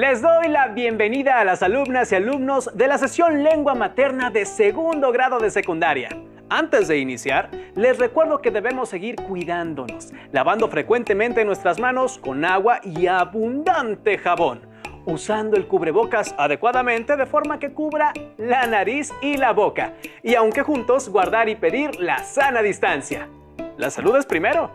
Les doy la bienvenida a las alumnas y alumnos de la sesión Lengua Materna de segundo grado de secundaria. Antes de iniciar, les recuerdo que debemos seguir cuidándonos, lavando frecuentemente nuestras manos con agua y abundante jabón, usando el cubrebocas adecuadamente de forma que cubra la nariz y la boca, y aunque juntos, guardar y pedir la sana distancia. La salud es primero.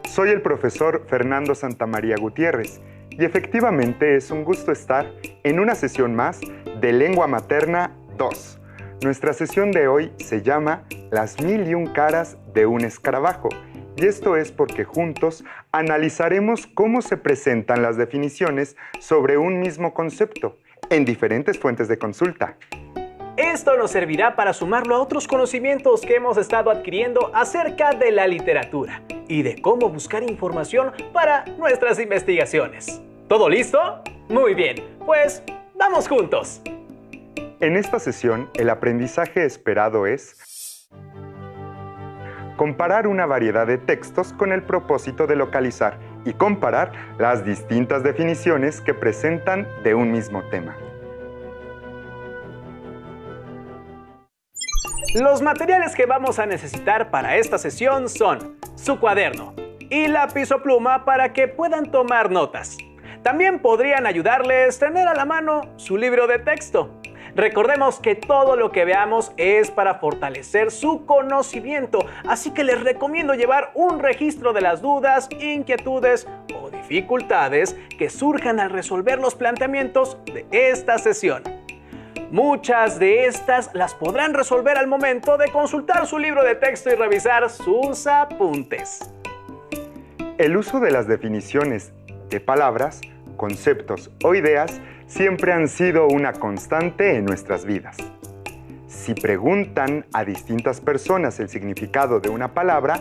Soy el profesor Fernando Santamaría Gutiérrez y efectivamente es un gusto estar en una sesión más de Lengua Materna 2. Nuestra sesión de hoy se llama Las 1001 caras de un escarabajo y esto es porque juntos analizaremos cómo se presentan las definiciones sobre un mismo concepto en diferentes fuentes de consulta. Esto nos servirá para sumarlo a otros conocimientos que hemos estado adquiriendo acerca de la literatura y de cómo buscar información para nuestras investigaciones. ¿Todo listo? Muy bien, pues vamos juntos. En esta sesión, el aprendizaje esperado es comparar una variedad de textos con el propósito de localizar y comparar las distintas definiciones que presentan de un mismo tema. Los materiales que vamos a necesitar para esta sesión son su cuaderno y lápiz o pluma para que puedan tomar notas. También podrían ayudarles tener a la mano su libro de texto. Recordemos que todo lo que veamos es para fortalecer su conocimiento, así que les recomiendo llevar un registro de las dudas, inquietudes o dificultades que surjan al resolver los planteamientos de esta sesión. Muchas de estas las podrán resolver al momento de consultar su libro de texto y revisar sus apuntes. El uso de las definiciones de palabras, conceptos o ideas siempre han sido una constante en nuestras vidas. Si preguntan a distintas personas el significado de una palabra,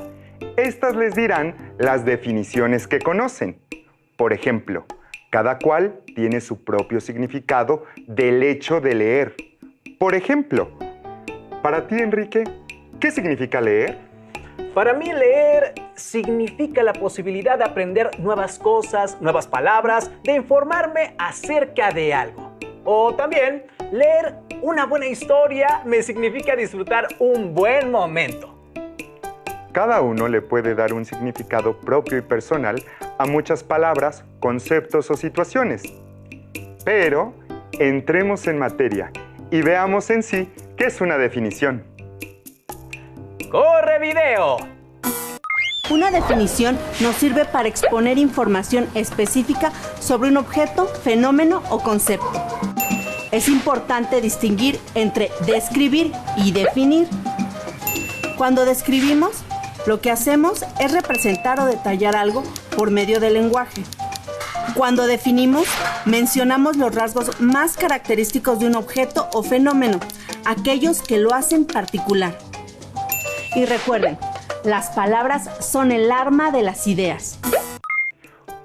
éstas les dirán las definiciones que conocen. Por ejemplo, cada cual tiene su propio significado del hecho de leer. Por ejemplo, para ti, Enrique, ¿qué significa leer? Para mí, leer significa la posibilidad de aprender nuevas cosas, nuevas palabras, de informarme acerca de algo. O también, leer una buena historia me significa disfrutar un buen momento. Cada uno le puede dar un significado propio y personal a muchas palabras, conceptos o situaciones. Pero entremos en materia y veamos en sí qué es una definición. ¡Corre video! Una definición nos sirve para exponer información específica sobre un objeto, fenómeno o concepto. Es importante distinguir entre describir y definir. Cuando describimos, lo que hacemos es representar o detallar algo por medio del lenguaje. Cuando definimos, mencionamos los rasgos más característicos de un objeto o fenómeno, aquellos que lo hacen particular. Y recuerden, las palabras son el arma de las ideas.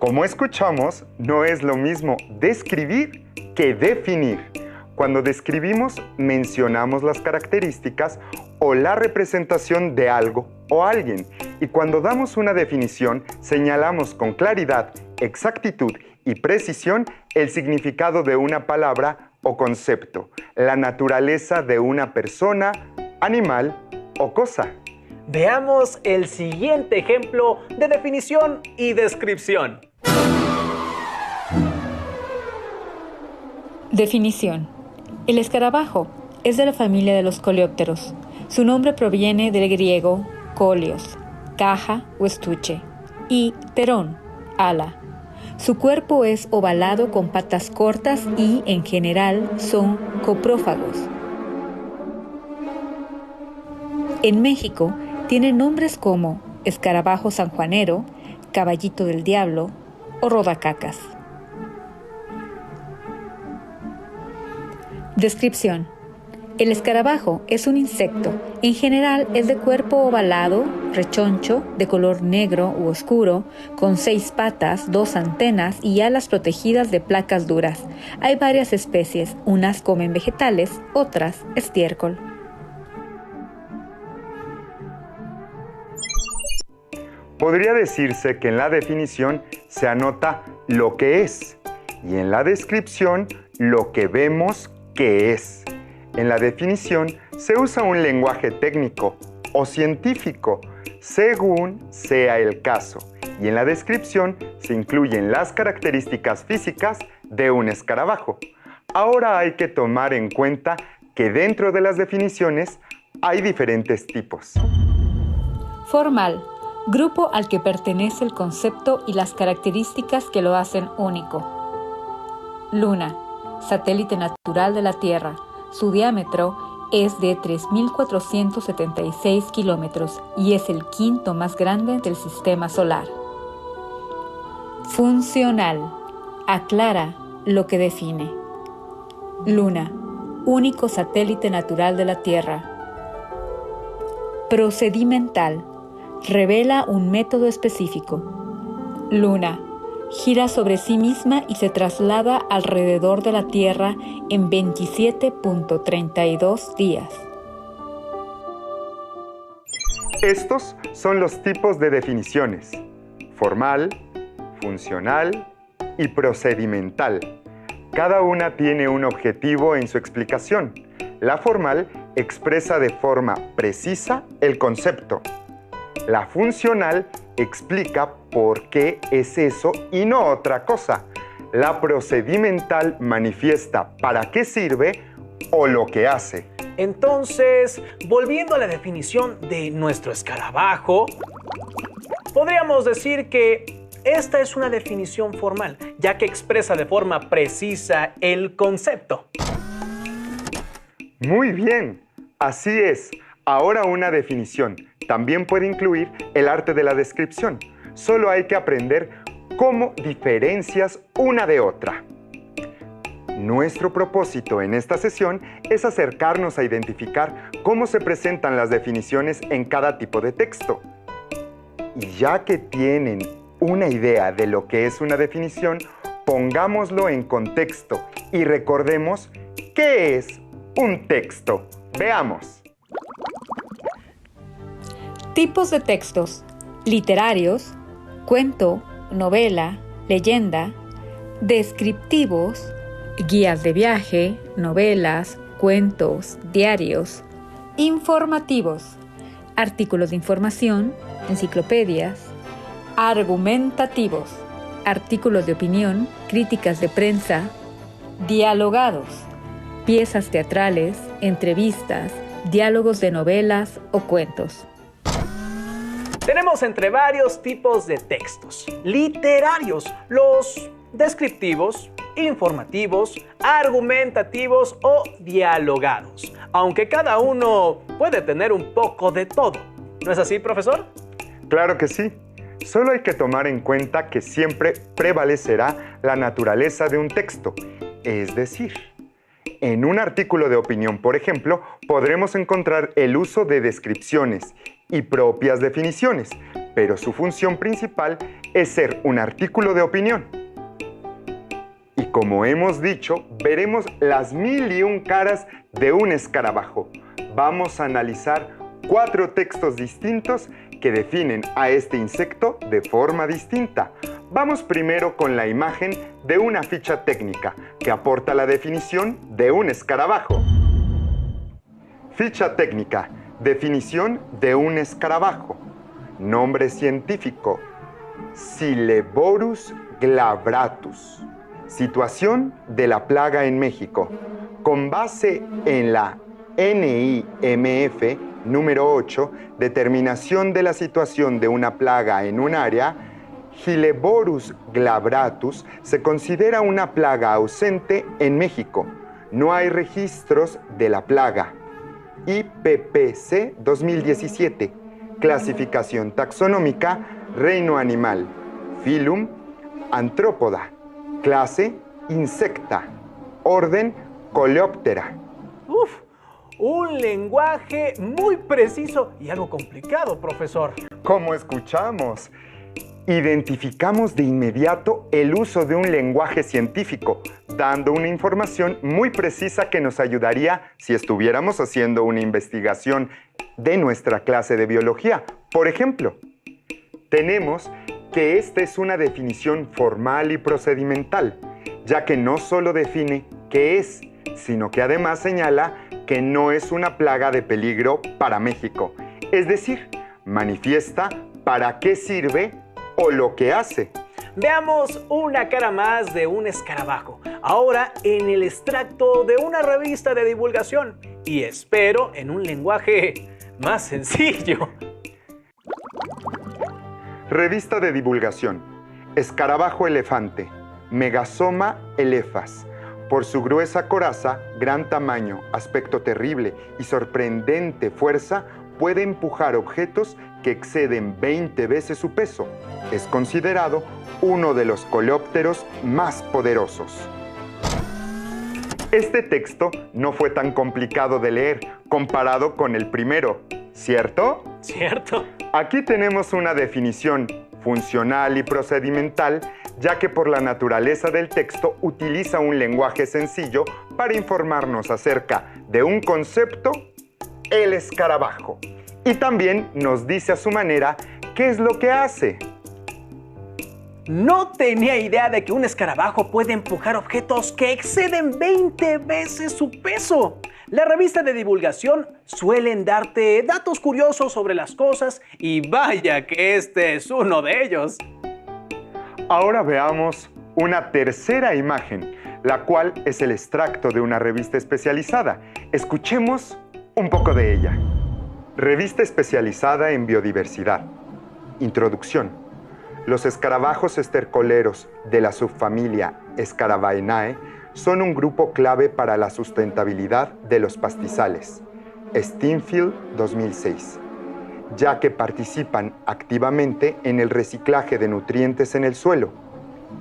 Como escuchamos, no es lo mismo describir que definir. Cuando describimos, mencionamos las características o la representación de algo o alguien. Y cuando damos una definición, señalamos con claridad, exactitud y precisión el significado de una palabra o concepto, la naturaleza de una persona, animal o cosa. Veamos el siguiente ejemplo de definición y descripción. Definición. El escarabajo es de la familia de los coleópteros. Su nombre proviene del griego kolios, caja o estuche, y pterón, ala. Su cuerpo es ovalado con patas cortas y, en general, son coprófagos. En México, tiene nombres como escarabajo sanjuanero, caballito del diablo o rodacacas. Descripción. El escarabajo es un insecto. En general es de cuerpo ovalado, rechoncho, de color negro u oscuro, con 6 patas, 2 antenas y alas protegidas de placas duras. Hay varias especies, unas comen vegetales, otras estiércol. Podría decirse que en la definición se anota lo que es y en la descripción lo que vemos que es. En la definición se usa un lenguaje técnico o científico, según sea el caso, y en la descripción se incluyen las características físicas de un escarabajo. Ahora hay que tomar en cuenta que dentro de las definiciones hay diferentes tipos. Formal, grupo al que pertenece el concepto y las características que lo hacen único. Luna, satélite natural de la Tierra. Su diámetro es de 3.476 kilómetros y es el quinto más grande del sistema solar. Funcional, aclara lo que define. Luna, único satélite natural de la Tierra. Procedimental, revela un método específico. Luna, gira sobre sí misma y se traslada alrededor de la Tierra en 27.32 días. Estos son los tipos de definiciones: formal, funcional y procedimental. Cada una tiene un objetivo en su explicación. La formal expresa de forma precisa el concepto. La funcional explica por qué es eso y no otra cosa. La procedimental manifiesta para qué sirve o lo que hace. Entonces, volviendo a la definición de nuestro escarabajo, podríamos decir que esta es una definición formal, ya que expresa de forma precisa el concepto. Muy bien, así es. Ahora una definición también puede incluir el arte de la descripción. Solo hay que aprender cómo diferencias una de otra. Nuestro propósito en esta sesión es acercarnos a identificar cómo se presentan las definiciones en cada tipo de texto. Y ya que tienen una idea de lo que es una definición, pongámoslo en contexto y recordemos qué es un texto. Veamos. Tipos de textos: literarios, cuento, novela, leyenda; descriptivos, guías de viaje, novelas, cuentos, diarios; informativos, artículos de información, enciclopedias; argumentativos, artículos de opinión, críticas de prensa; dialogados, piezas teatrales, entrevistas, diálogos de novelas o cuentos. Tenemos entre varios tipos de textos: literarios, los descriptivos, informativos, argumentativos o dialogados, aunque cada uno puede tener un poco de todo. ¿No es así, profesor? Claro que sí. Solo hay que tomar en cuenta que siempre prevalecerá la naturaleza de un texto, es decir, en un artículo de opinión, por ejemplo, podremos encontrar el uso de descripciones y propias definiciones, pero su función principal es ser un artículo de opinión. Y como hemos dicho, veremos las 1001 caras de un escarabajo. Vamos a analizar 4 textos distintos que definen a este insecto de forma distinta. Vamos primero con la imagen de una ficha técnica que aporta la definición de un escarabajo. Ficha técnica: definición de un escarabajo. Nombre científico: Sileborus glabratus. Situación de la plaga en México. Con base en la NIMF número 8, determinación de la situación de una plaga en un área, Sileborus glabratus se considera una plaga ausente en México. No hay registros de la plaga. IPPC 2017. Clasificación taxonómica: reino animal. Filum: Artrópoda. Clase: Insecta. Orden: Coleóptera. Un lenguaje muy preciso y algo complicado, profesor. Como escuchamos, identificamos de inmediato el uso de un lenguaje científico, dando una información muy precisa que nos ayudaría si estuviéramos haciendo una investigación de nuestra clase de biología. Por ejemplo, tenemos que esta es una definición formal y procedimental. ya que no solo define qué es, sino que además señala que no es una plaga de peligro para México. Es decir, manifiesta para qué sirve o lo que hace. Veamos una cara más de un escarabajo, ahora en el extracto de una revista de divulgación, y espero en un lenguaje más sencillo. Revista de divulgación. Escarabajo elefante, Megasoma elephas. Por su gruesa coraza, gran tamaño, aspecto terrible y sorprendente fuerza, puede empujar objetos que exceden 20 veces su peso. Es considerado uno de los coleópteros más poderosos. Este texto no fue tan complicado de leer comparado con el primero, ¿cierto? ¿Cierto? Aquí tenemos una definición funcional y procedimental, ya que por la naturaleza del texto utiliza un lenguaje sencillo para informarnos acerca de un concepto, el escarabajo. Y también nos dice a su manera qué es lo que hace. No tenía idea de que un escarabajo puede empujar objetos que exceden 20 veces su peso. La revista de divulgación suelen darte datos curiosos sobre las cosas y vaya que este es uno de ellos. Ahora veamos una tercera imagen, la cual es el extracto de una revista especializada. Escuchemos un poco de ella. Revista especializada en biodiversidad. Introducción. Los escarabajos estercoleros de la subfamilia Scarabaeinae son un grupo clave para la sustentabilidad de los pastizales. Steinfeld 2006. Ya que participan activamente en el reciclaje de nutrientes en el suelo,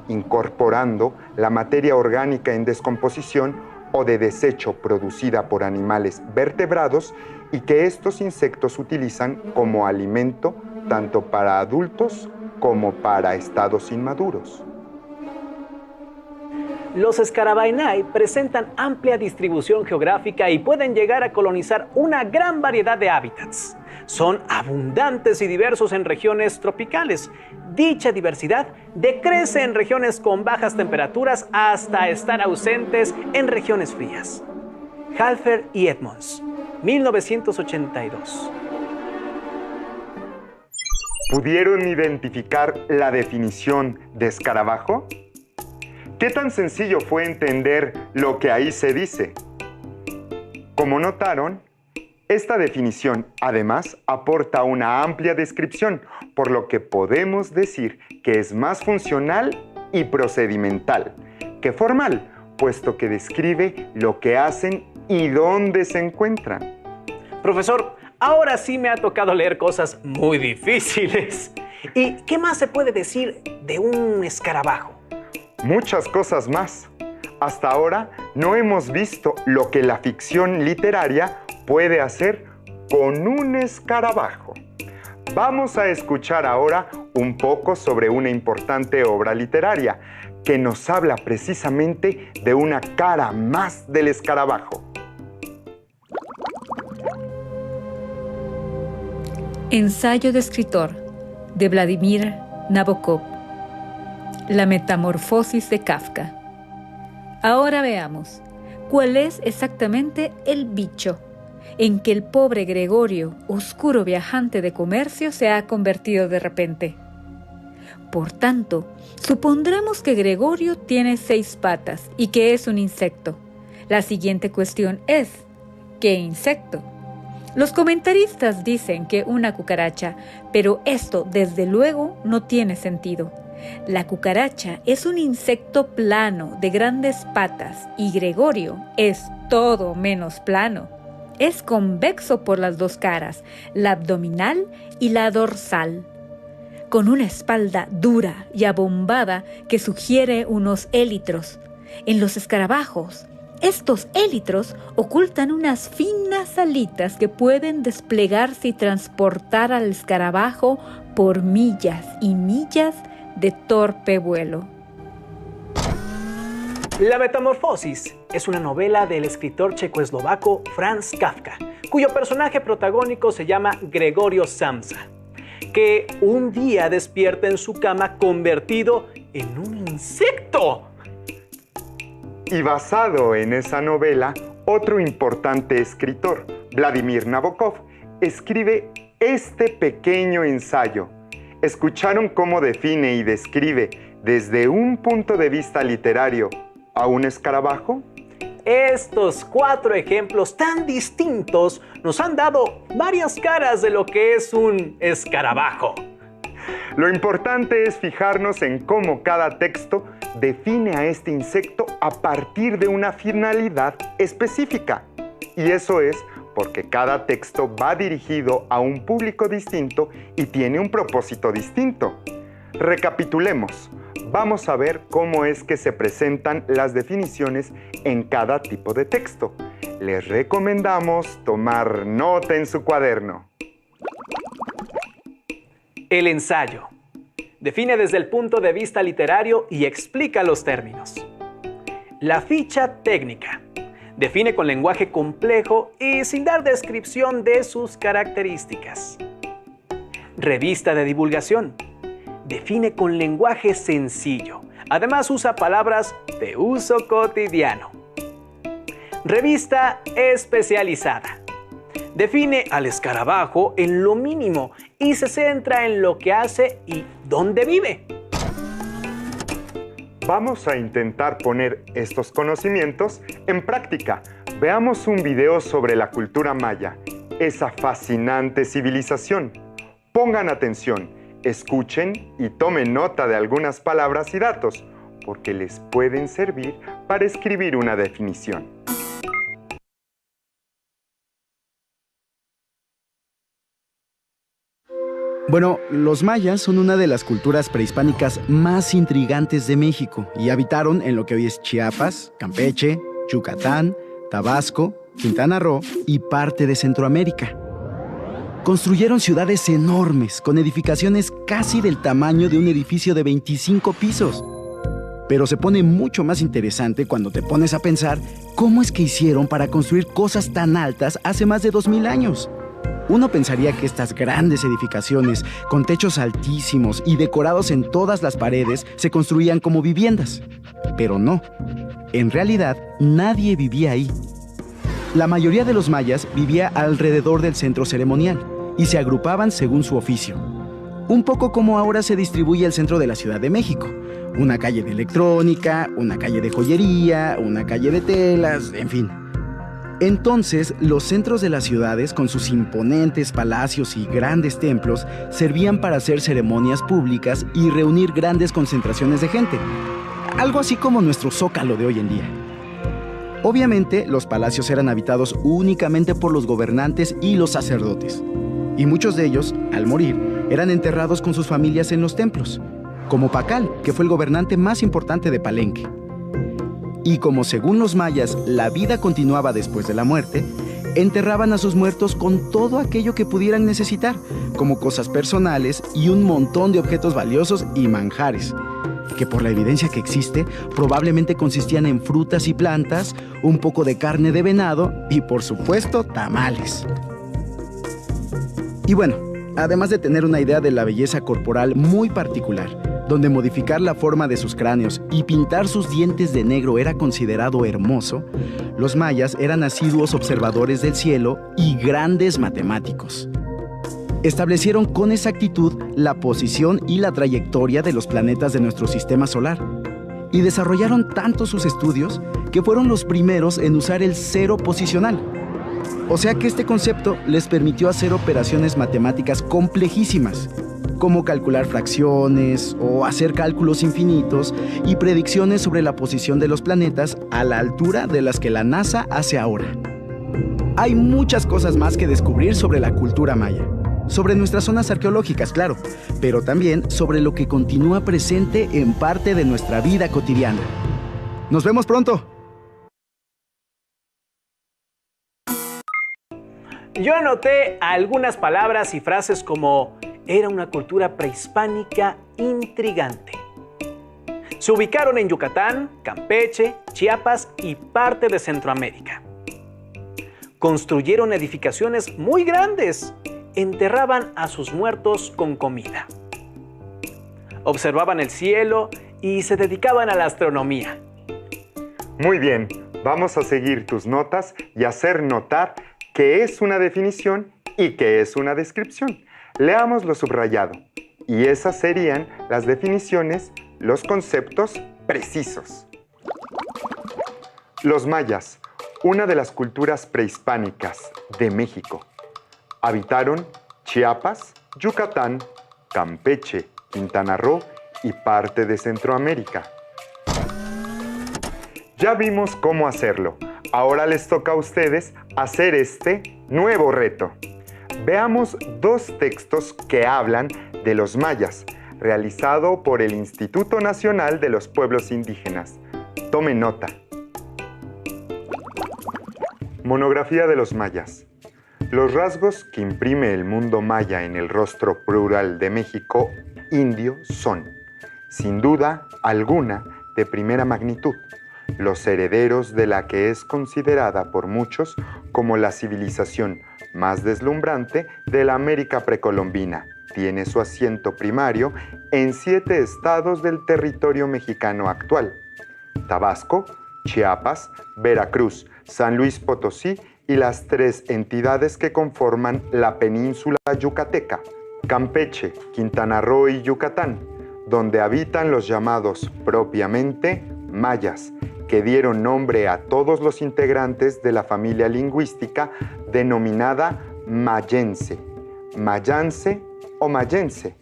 incorporando la materia orgánica en descomposición o de desecho producida por animales vertebrados y que estos insectos utilizan como alimento tanto para adultos como para estados inmaduros. Los Scarabaeinae presentan amplia distribución geográfica y pueden llegar a colonizar una gran variedad de hábitats. Son abundantes y diversos en regiones tropicales. Dicha diversidad decrece en regiones con bajas temperaturas hasta estar ausentes en regiones frías. Halfer y Edmonds, 1982. ¿Pudieron identificar la definición de escarabajo? ¿Qué tan sencillo fue entender lo que ahí se dice? Como notaron, esta definición además aporta una amplia descripción, por lo que podemos decir que es más funcional y procedimental que formal, puesto que describe lo que hacen y dónde se encuentran. Profesor, ahora sí me ha tocado leer cosas muy difíciles. ¿Y qué más se puede decir de un escarabajo? Muchas cosas más. Hasta ahora no hemos visto lo que la ficción literaria puede hacer con un escarabajo. Vamos a escuchar ahora un poco sobre una importante obra literaria que nos habla precisamente de una cara más del escarabajo. Ensayo de escritor de Vladimir Nabokov. La metamorfosis de Kafka. Ahora veamos cuál es exactamente el bicho en que el pobre Gregorio, oscuro viajante de comercio, se ha convertido de repente. Por tanto, supondremos que Gregorio tiene 6 patas y que es un insecto. La siguiente cuestión es, ¿qué insecto? Los comentaristas dicen que una cucaracha, pero esto desde luego no tiene sentido. La cucaracha es un insecto plano de grandes patas y Gregorio es todo menos plano. Es convexo por las 2 caras, la abdominal y la dorsal, con una espalda dura y abombada que sugiere unos élitros. En los escarabajos, estos élitros ocultan unas finas alitas que pueden desplegarse y transportar al escarabajo por millas y millas de torpe vuelo. La Metamorfosis es una novela del escritor checoslovaco Franz Kafka, cuyo personaje protagónico se llama Gregorio Samsa, que un día despierta en su cama convertido en un insecto. Y basado en esa novela, otro importante escritor, Vladimir Nabokov, escribe este pequeño ensayo. ¿Escucharon cómo define y describe desde un punto de vista literario a un escarabajo? Estos 4 ejemplos tan distintos nos han dado varias caras de lo que es un escarabajo. Lo importante es fijarnos en cómo cada texto define a este insecto a partir de una finalidad específica. Y eso es porque cada texto va dirigido a un público distinto y tiene un propósito distinto. Recapitulemos. Vamos a ver cómo es que se presentan las definiciones en cada tipo de texto. Les recomendamos tomar nota en su cuaderno. El ensayo. Define desde el punto de vista literario y explica los términos. La ficha técnica. Define con lenguaje complejo y sin dar descripción de sus características. Revista de divulgación. Define con lenguaje sencillo. Además usa palabras de uso cotidiano. Revista especializada. Define al escarabajo en lo mínimo y se centra en lo que hace y dónde vive. Vamos a intentar poner estos conocimientos en práctica. Veamos un video sobre la cultura maya, esa fascinante civilización. Pongan atención, escuchen y tomen nota de algunas palabras y datos, porque les pueden servir para escribir una definición. Bueno, los mayas son una de las culturas prehispánicas más intrigantes de México y habitaron en lo que hoy es Chiapas, Campeche, Yucatán, Tabasco, Quintana Roo y parte de Centroamérica. Construyeron ciudades enormes con edificaciones casi del tamaño de un edificio de 25 pisos. Pero se pone mucho más interesante cuando te pones a pensar cómo es que hicieron para construir cosas tan altas hace más de 2000 años. Uno pensaría que estas grandes edificaciones, con techos altísimos y decorados en todas las paredes, se construían como viviendas. Pero no. En realidad, nadie vivía ahí. La mayoría de los mayas vivía alrededor del centro ceremonial y se agrupaban según su oficio. Un poco como ahora se distribuye el centro de la Ciudad de México. Una calle de electrónica, una calle de joyería, una calle de telas, en fin. Entonces, los centros de las ciudades, con sus imponentes palacios y grandes templos, servían para hacer ceremonias públicas y reunir grandes concentraciones de gente. Algo así como nuestro Zócalo de hoy en día. Obviamente, los palacios eran habitados únicamente por los gobernantes y los sacerdotes. Y muchos de ellos, al morir, eran enterrados con sus familias en los templos, como Pacal, que fue el gobernante más importante de Palenque. Y como según los mayas, la vida continuaba después de la muerte, enterraban a sus muertos con todo aquello que pudieran necesitar, como cosas personales y un montón de objetos valiosos y manjares, que por la evidencia que existe, probablemente consistían en frutas y plantas, un poco de carne de venado y, por supuesto, tamales. Y bueno, además de tener una idea de la belleza corporal muy particular, donde modificar la forma de sus cráneos y pintar sus dientes de negro era considerado hermoso, los mayas eran asiduos observadores del cielo y grandes matemáticos. Establecieron con exactitud la posición y la trayectoria de los planetas de nuestro sistema solar y desarrollaron tanto sus estudios que fueron los primeros en usar el cero posicional. O sea que este concepto les permitió hacer operaciones matemáticas complejísimas, como calcular fracciones o hacer cálculos infinitos y predicciones sobre la posición de los planetas a la altura de las que la NASA hace ahora. Hay muchas cosas más que descubrir sobre la cultura maya, sobre nuestras zonas arqueológicas, claro, pero también sobre lo que continúa presente en parte de nuestra vida cotidiana. ¡Nos vemos pronto! Yo anoté algunas palabras y frases como era una cultura prehispánica intrigante. Se ubicaron en Yucatán, Campeche, Chiapas y parte de Centroamérica. Construyeron edificaciones muy grandes. Enterraban a sus muertos con comida. Observaban el cielo y se dedicaban a la astronomía. Muy bien, vamos a seguir tus notas y hacer notar qué es una definición y qué es una descripción. Leamos lo subrayado. Y esas serían las definiciones, los conceptos precisos. Los mayas, una de las culturas prehispánicas de México. Habitaron Chiapas, Yucatán, Campeche, Quintana Roo y parte de Centroamérica. Ya vimos cómo hacerlo. Ahora les toca a ustedes hacer este nuevo reto. Veamos dos textos que hablan de los mayas, realizado por el Instituto Nacional de los Pueblos Indígenas. Tome nota. Monografía de los mayas. Los rasgos que imprime el mundo maya en el rostro plural de México indio son, sin duda alguna, de primera magnitud, los herederos de la que es considerada por muchos como la civilización más deslumbrante de la América precolombina. Tiene su asiento primario en 7 estados del territorio mexicano actual: Tabasco, Chiapas, Veracruz, San Luis Potosí y las 3 entidades que conforman la península yucateca, Campeche, Quintana Roo y Yucatán, donde habitan los llamados propiamente mayas, que dieron nombre a todos los integrantes de la familia lingüística denominada mayense, mayance o mayense.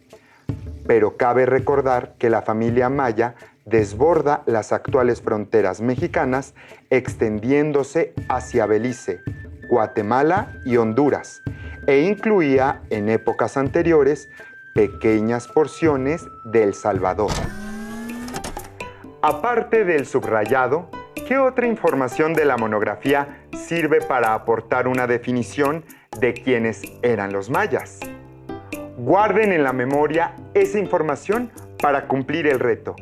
Pero cabe recordar que la familia maya desborda las actuales fronteras mexicanas, extendiéndose hacia Belice, Guatemala y Honduras, e incluía en épocas anteriores pequeñas porciones de El Salvador. Aparte del subrayado, ¿qué otra información de la monografía sirve para aportar una definición de quiénes eran los mayas? Guarden en la memoria esa información para cumplir el reto.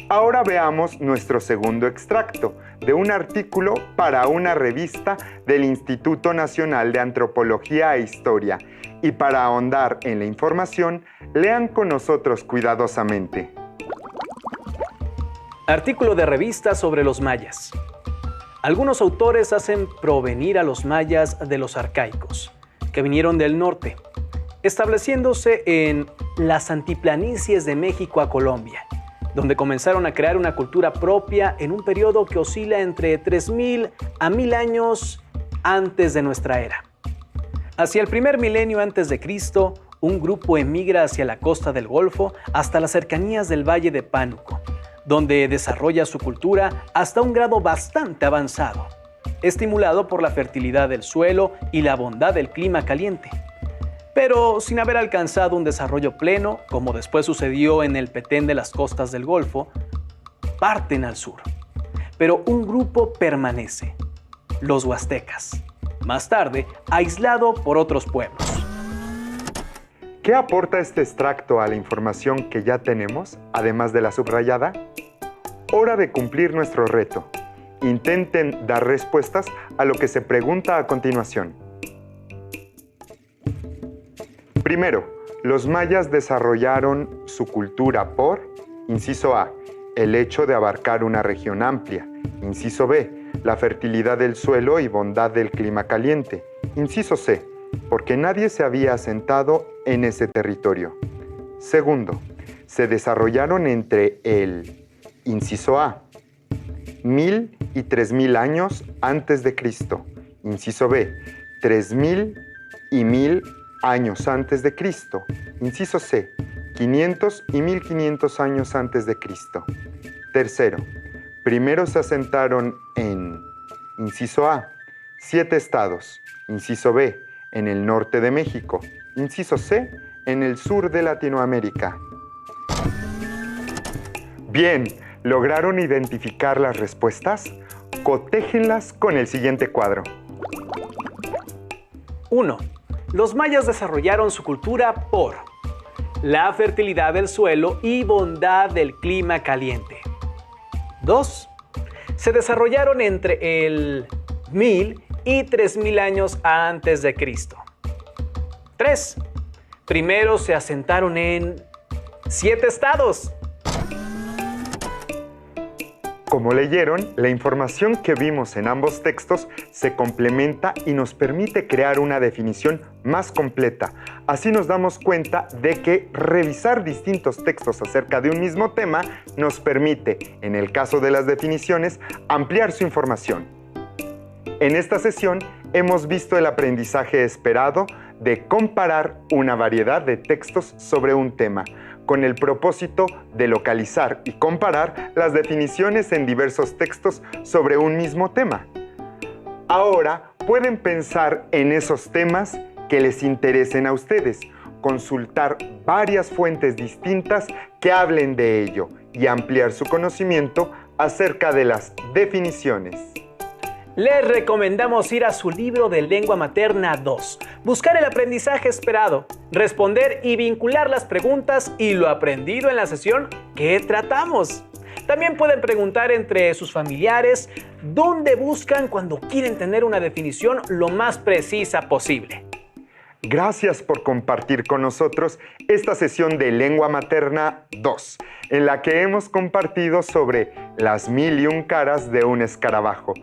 Ahora veamos nuestro segundo extracto de un artículo para una revista del Instituto Nacional de Antropología e Historia, y para ahondar en la información, lean con nosotros cuidadosamente. Artículo de revista sobre los mayas. Algunos autores hacen provenir a los mayas de los arcaicos, que vinieron del norte, estableciéndose en las antiplanicies de México a Colombia, donde comenzaron a crear una cultura propia en un periodo que oscila entre 3000 a 1000 años antes de nuestra era. Hacia el primer milenio antes de Cristo, un grupo emigra hacia la costa del Golfo hasta las cercanías del Valle de Pánuco, donde desarrolla su cultura hasta un grado bastante avanzado, estimulado por la fertilidad del suelo y la bondad del clima caliente, pero sin haber alcanzado un desarrollo pleno, como después sucedió en el Petén de las costas del Golfo. Parten al sur, pero un grupo permanece, los huastecas, más tarde aislado por otros pueblos. ¿Qué aporta este extracto a la información que ya tenemos, además de la subrayada? Hora de cumplir nuestro reto. Intenten dar respuestas a lo que se pregunta a continuación. Primero, los mayas desarrollaron su cultura por, inciso A, el hecho de abarcar una región amplia, inciso B, la fertilidad del suelo y bondad del clima caliente, inciso C, porque nadie se había asentado en ese territorio. Segundo, se desarrollaron entre el, inciso A, 1000 y 3000 años antes de Cristo, inciso B, 3000 y 1000 años antes de Cristo, inciso C, 500 y 1500 años antes de Cristo. Tercero, primero se asentaron en, inciso A, 7 estados, inciso B, en el norte de México, inciso C, en el sur de Latinoamérica. Bien, ¿lograron identificar las respuestas? Cotéjenlas con el siguiente cuadro. 1. Los mayas desarrollaron su cultura por la fertilidad del suelo y bondad del clima caliente. 2. Se desarrollaron entre el 1000 y 3000 años antes de Cristo. 3. Primero se asentaron en 7 estados. Como leyeron, la información que vimos en ambos textos se complementa y nos permite crear una definición más completa. Así nos damos cuenta de que revisar distintos textos acerca de un mismo tema nos permite, en el caso de las definiciones, ampliar su información. En esta sesión hemos visto el aprendizaje esperado de comparar una variedad de textos sobre un tema, con el propósito de localizar y comparar las definiciones en diversos textos sobre un mismo tema. Ahora pueden pensar en esos temas que les interesen a ustedes, consultar varias fuentes distintas que hablen de ello y ampliar su conocimiento acerca de las definiciones. Les recomendamos ir a su libro de Lengua Materna 2, buscar el aprendizaje esperado, responder y vincular las preguntas y lo aprendido en la sesión que tratamos. También pueden preguntar entre sus familiares dónde buscan cuando quieren tener una definición lo más precisa posible. Gracias por compartir con nosotros esta sesión de Lengua Materna 2, en la que hemos compartido sobre las 1001 caras de un escarabajo.